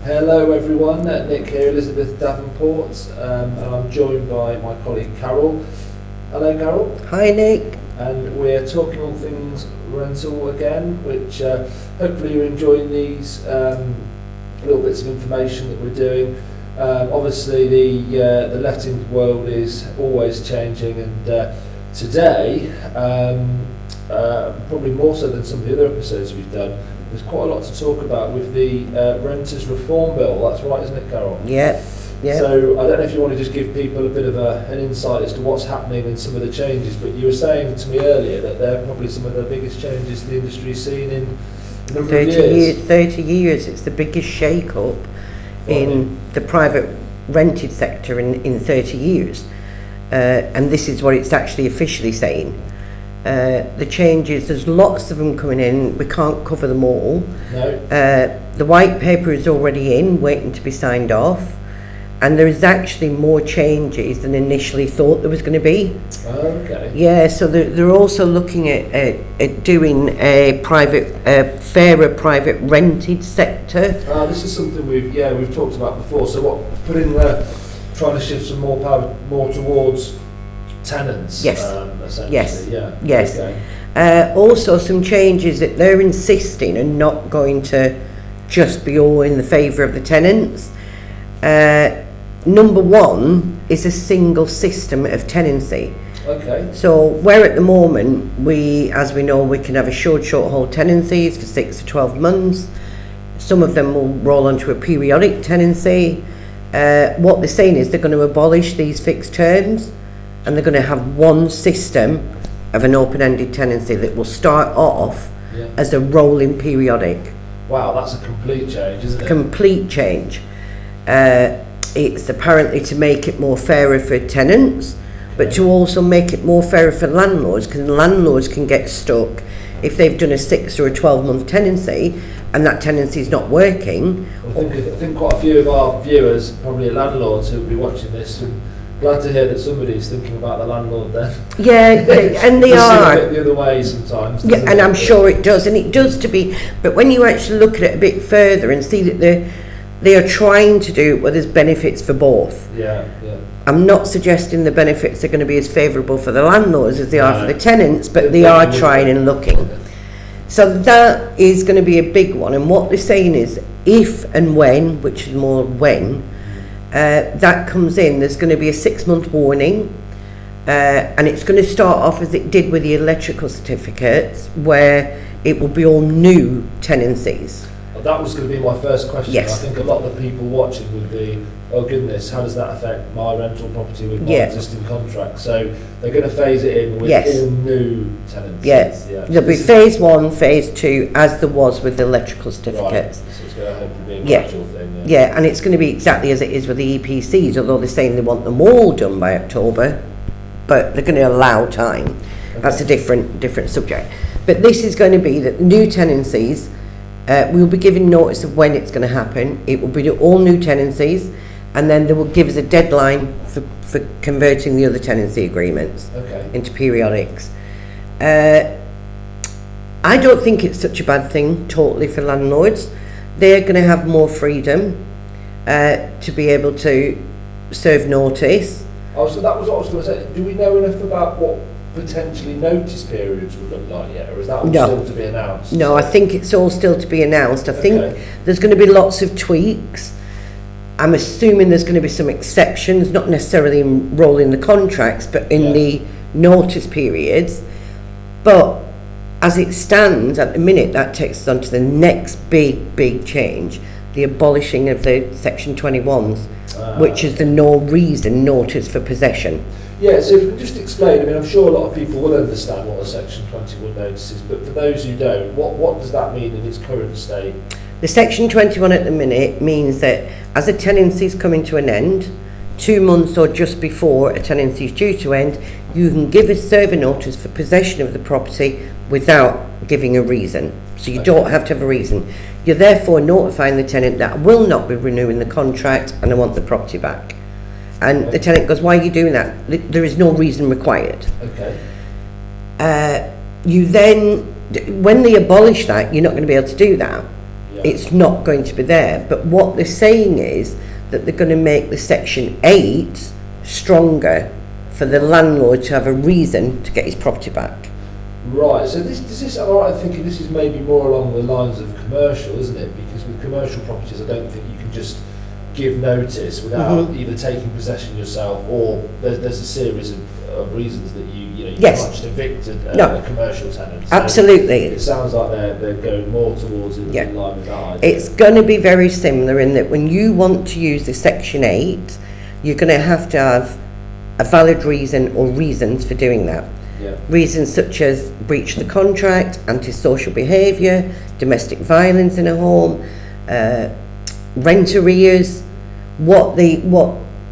Hello everyone, Nick here, Elizabeth Davenport, and I'm joined by my colleague Carol. Hello Carol. Hi Nick. And we're talking all things rental again, which hopefully you're enjoying these little bits of information that we're doing. Obviously the letting world is always changing, and today, probably more so than some of the other episodes we've done, there's quite a lot to talk about with the Renters Reform Bill. That's right, isn't it, Carol? Yeah. So I don't know if you want to just give people a bit of an insight as to what's happening and some of the changes, but you were saying to me earlier that they're probably some of the biggest changes the industry's seen in a number of years. 30 years, it's the biggest shake-up in the private rented sector in 30 years. And this is what it's actually officially saying. The changes, there's lots of them coming in, we can't cover them all. No. The white paper is already in, waiting to be signed off, and there is actually more changes than initially thought there was going to be. Oh, okay. Yeah, so they're also looking at doing a fairer private rented sector. This is something we've talked about before. So trying to shift some more power more towards tenants. Yes. Essentially. Yes. Yeah. Yes. Okay. Also some changes that they're insisting are not going to just be all in the favour of the tenants. Number one is a single system of tenancy. Okay. So where at the moment as we know, we can have assured short hold tenancies for 6 to 12 months. Some of them will roll onto a periodic tenancy. What they're saying is they're going to abolish these fixed terms, and they're going to have one system of an open-ended tenancy that will start off as a rolling periodic. Wow, that's a complete change, isn't it? Complete change. It's apparently to make it more fairer for tenants, but to also make it more fairer for landlords, because landlords can get stuck if they've done a 6 or a 12-month tenancy and that tenancy is not working. I think quite a few of our viewers, probably landlords who will be watching this, and glad to hear that somebody's thinking about the landlord then. Yeah, and they are. A bit the other way sometimes. Yeah, and I'm sure it does, and it does to be. But when you actually look at it a bit further and see that they are trying to do it where there's benefits for both. Yeah. I'm not suggesting the benefits are going to be as favourable for the landlords as they are for the tenants, but they are trying and looking. So that is going to be a big one, and what they're saying is if and when, which is more when, that comes in, there's going to be a 6-month warning, and it's going to start off as it did with the electrical certificates, where it will be all new tenancies. Well, that was going to be my first question. Yes. I think a lot of the people watching would be, oh goodness, how does that affect my rental property with my existing contract? So they're going to phase it in with all new tenancies. Yes. Yeah. There'll be phase 1, phase 2, as there was with the electrical certificates. Right. So it's going to hopefully be a gradual thing. Yeah, and it's going to be exactly as it is with the EPCs, although they're saying they want them all done by October, but they're going to allow time. Okay. That's a different subject. But this is going to be that new tenancies, we'll be giving notice of when it's going to happen. It will be all new tenancies, and then they will give us a deadline for converting the other tenancy agreements into periodics. I don't think it's such a bad thing totally for landlords. They're going to have more freedom to be able to serve notice. Oh, so that was what I was going to say. Do we know enough about what potentially notice periods would look like yet, or is that all still to be announced? No, I think it's all still to be announced. I think there's going to be lots of tweaks. I'm assuming there's going to be some exceptions, not necessarily in rolling the contracts, but in the notice periods. But as it stands at the minute, that takes us on to the next big change, the abolishing of the Section 21s, which is the no reason notice for possession. Yeah, so if you just explain, I mean, I'm sure a lot of people will understand what a Section 21 notice is, but for those who don't, what does that mean in its current state? The Section 21 at the minute means that as a tenancy is coming to an end, 2 months or just before a tenancy is due to end, you can give a server notice for possession of the property without giving a reason. So you don't have to have a reason. You're therefore notifying the tenant that I will not be renewing the contract and I want the property back. And the tenant goes, why are you doing that? There is no reason required. You then, when they abolish that, you're not going to be able to do that. It's not going to be there. But what they're saying is that they're going to make the Section 8 stronger for the landlord to have a reason to get his property back. Right, so I'm thinking this is maybe more along the lines of commercial, isn't it? Because with commercial properties, I don't think you can just give notice without either taking possession yourself, or there's a series of reasons that you can't just evict a commercial tenant. So absolutely. It sounds like they're going more towards in line with that idea. It's going to be very similar in that when you want to use the Section 8, you're going to have a valid reason or reasons for doing that. Yeah. Reasons such as breach of the contract, antisocial behaviour, domestic violence in a home, rent arrears, what the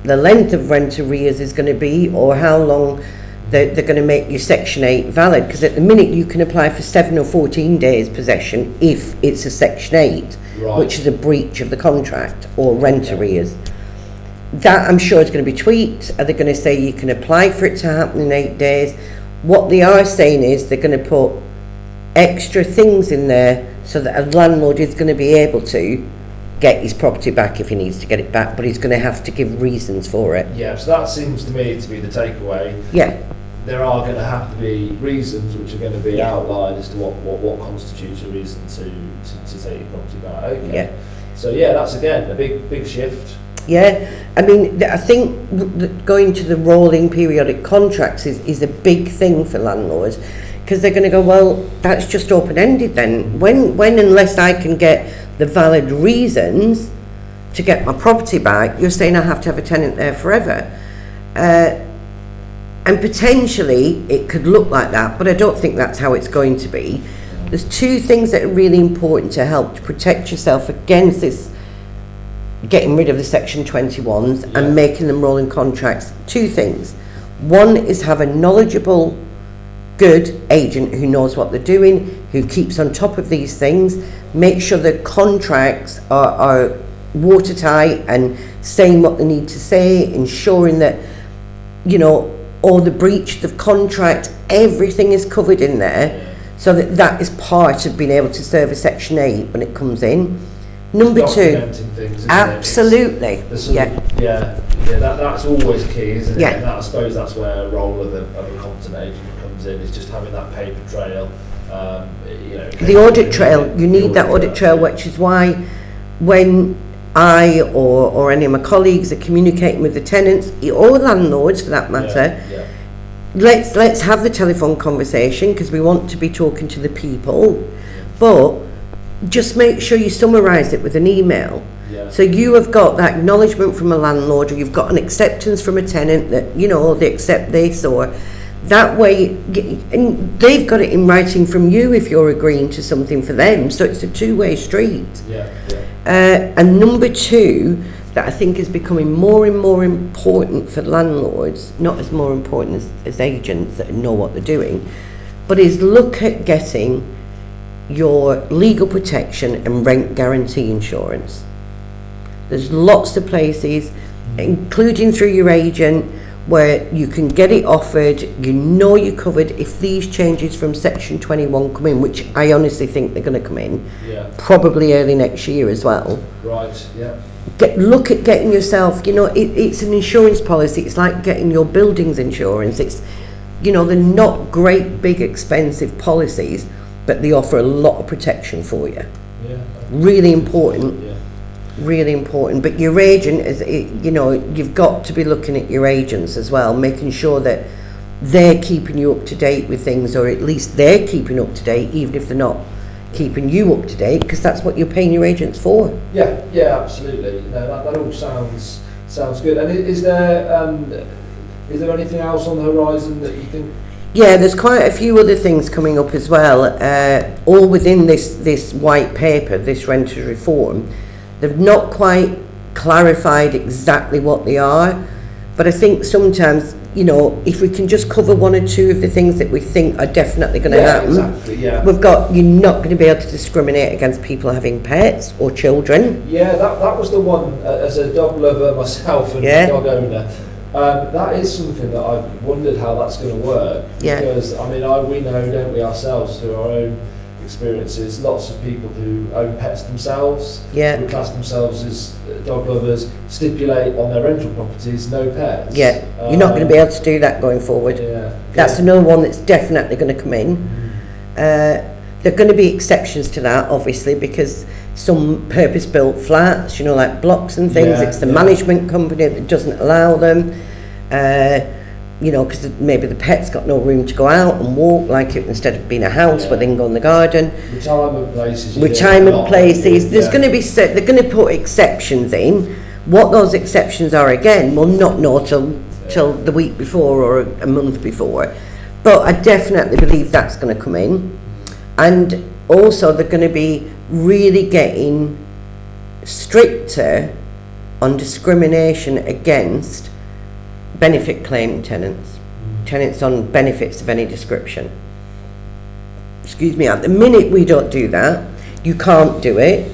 length of rent arrears is going to be, or how long they're going to make your Section 8 valid. Because at the minute you can apply for 7 or 14 days possession if it's a Section 8, which is a breach of the contract or rent arrears. That I'm sure is going to be tweaked. Are they going to say you can apply for it to happen in 8 days? What they are saying is they're going to put extra things in there so that a landlord is going to be able to get his property back if he needs to get it back, but he's going to have to give reasons for it. Yeah, so that seems to me to be the takeaway. Yeah. There are going to have to be reasons which are going to be outlined as to what constitutes a reason to take your property back. Okay. Yeah. So that's again a big shift. Yeah, I mean, I think going to the rolling periodic contracts is a big thing for landlords, because they're going to go, well, that's just open-ended then. When unless I can get the valid reasons to get my property back, you're saying I have to have a tenant there forever. And potentially it could look like that, but I don't think that's how it's going to be. There's two things that are really important to help to protect yourself against this, getting rid of the Section 21s and making them rolling contracts. Two things. One is have a knowledgeable, good agent who knows what they're doing, who keeps on top of these things, make sure the contracts are watertight and saying what they need to say, ensuring that, all the breach of contract, everything is covered in there, so that is part of being able to serve a Section 8 when it comes in. Number two, things, absolutely, that's always key, isn't it? Yeah. And I suppose that's where a role of a competent agent comes in, is just having that paper trail. The audit trail, you need that audit trail, which is why when I or any of my colleagues are communicating with the tenants, or landlords for that matter, let's have the telephone conversation, because we want to be talking to the people, but just make sure you summarise it with an email. So you have got that acknowledgement from a landlord, or you've got an acceptance from a tenant that, they accept this, or that way, and they've got it in writing from you if you're agreeing to something for them, so it's a two-way street. And number two, that I think is becoming more and more important for landlords, not as more important as agents that know what they're doing, but is look at getting your legal protection and rent guarantee insurance. There's lots of places, including through your agent, where you can get it offered, you're covered if these changes from Section 21 come in, which I honestly think they're going to come in, probably early next year as well. Right, yeah. Look at getting yourself, it's an insurance policy, it's like getting your buildings insurance. It's, they're not great, big, expensive policies, but they offer a lot of protection for you. Really important. Really important. But your agent is, you've got to be looking at your agents as well, making sure that they're keeping you up to date with things, or at least they're keeping up to date, even if they're not keeping you up to date, because that's what you're paying your agents for. Yeah, absolutely. No, that all sounds good. And is there anything else on the horizon that you think? Yeah, there's quite a few other things coming up as well, all within this white paper, this renters reform. They've not quite clarified exactly what they are, but I think sometimes, if we can just cover one or two of the things that we think are definitely going to happen, you're not going to be able to discriminate against people having pets or children. Yeah, that was the one, as a dog lover myself and dog owner, that is something that I've wondered how that's going to work. Because, we know, don't we, ourselves, through our own experiences, lots of people who own pets themselves, Yeah. who class themselves as dog lovers, stipulate on their rental properties no pets. Yeah, you're not going to be able to do that going forward. Yeah. That's another one that's definitely going to come in. There are going to be exceptions to that, obviously, because some purpose-built flats, you know, like blocks and things, Yeah, it's the yeah. management company that doesn't allow them. You know, because maybe the pet's got no room to go out and walk, like it instead of being a house where they can go in the garden. Retirement places. Retirement places. There's going to be they're going to put exceptions in. What those exceptions are again, we'll not know till the week before or a month before. But I definitely believe that's going to come in, and also they're going to be really getting stricter on discrimination against benefit claim tenants on benefits of any description. Excuse me, at the minute we don't do that, you can't do it.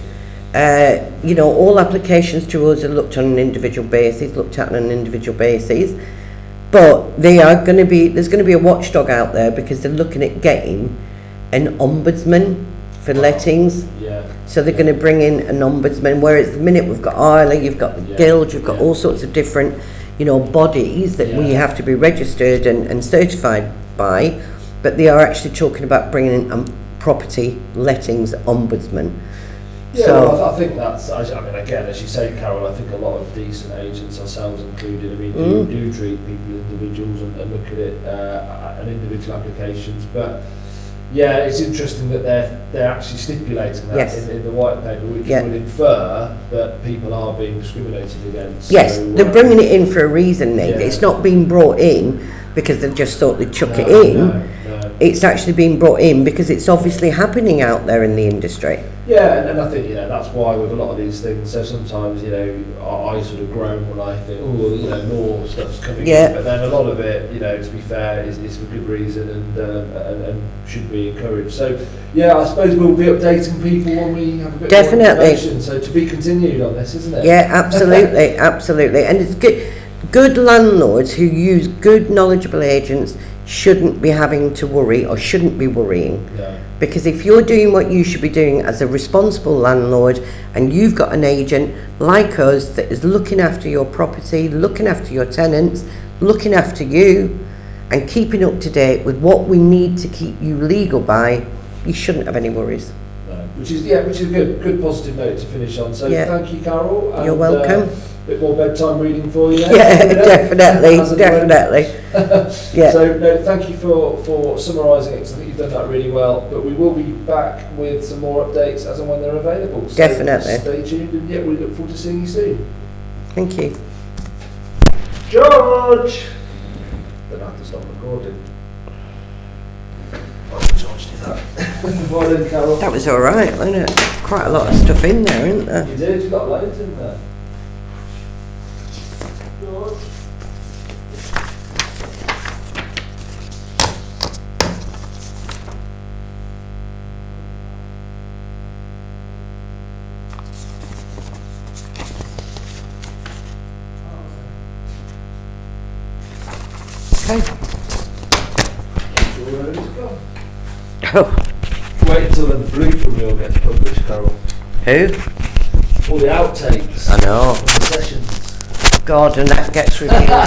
You know, all applications to us are looked on an individual basis, but there's going to be a watchdog out there because they're looking at getting an ombudsman for lettings. Yeah. So they're going to bring in an ombudsman, whereas at the minute we've got Isla, you've got the Guild, you've got all sorts of different, you know, bodies that we have to be registered and certified by, but they are actually talking about bringing in a property lettings ombudsman. Yeah, So well, I think that's, I mean, again, as you say, Carol, I think a lot of decent agents, ourselves included, I mean, do treat people as individuals and look at it and individual applications, but yeah, it's interesting that they're actually stipulating that in the white paper, which would infer that people are being discriminated against. Yes, so, they're bringing it in for a reason, Nick. It's not being brought in because they've just thought they'd chuck it in. No. It's actually being brought in because it's obviously happening out there in the industry. Yeah, and I think, you know, that's why with a lot of these things, so sometimes, you know, I sort of groan when I think, oh, you know, more stuff's coming in, but then a lot of it, you know, to be fair, is for good reason and should be encouraged. So, yeah, I suppose we'll be updating people when we have a bit more information, so to be continued on this, isn't it? Yeah, absolutely, absolutely. And it's good landlords who use good, knowledgeable agents shouldn't be having to worry or shouldn't be worrying. Yeah. Because if you're doing what you should be doing as a responsible landlord and you've got an agent like us that is looking after your property, looking after your tenants, looking after you and keeping up to date with what we need to keep you legal by, you shouldn't have any worries. No. Which is a good positive note to finish on. So thank you, Carol. And, you're welcome. A bit more bedtime reading for you. Yeah, definitely. Yeah. So no, thank you for summarising it, because I think you've done that really well. But we will be back with some more updates as and when they're available. So definitely. Stay tuned, and we look forward to seeing you soon. Thank you. George! Then I have to stop recording. Why did George do that? Well done, Carol. That was all right, wasn't it? Quite a lot of stuff in there, isn't there? You did. You got loads in there. George. Okay. We're ready to go. Oh, Wait until the blooper reel gets published, Carol. who? All the outtakes. I know. The sessions. God, and that gets reviewed.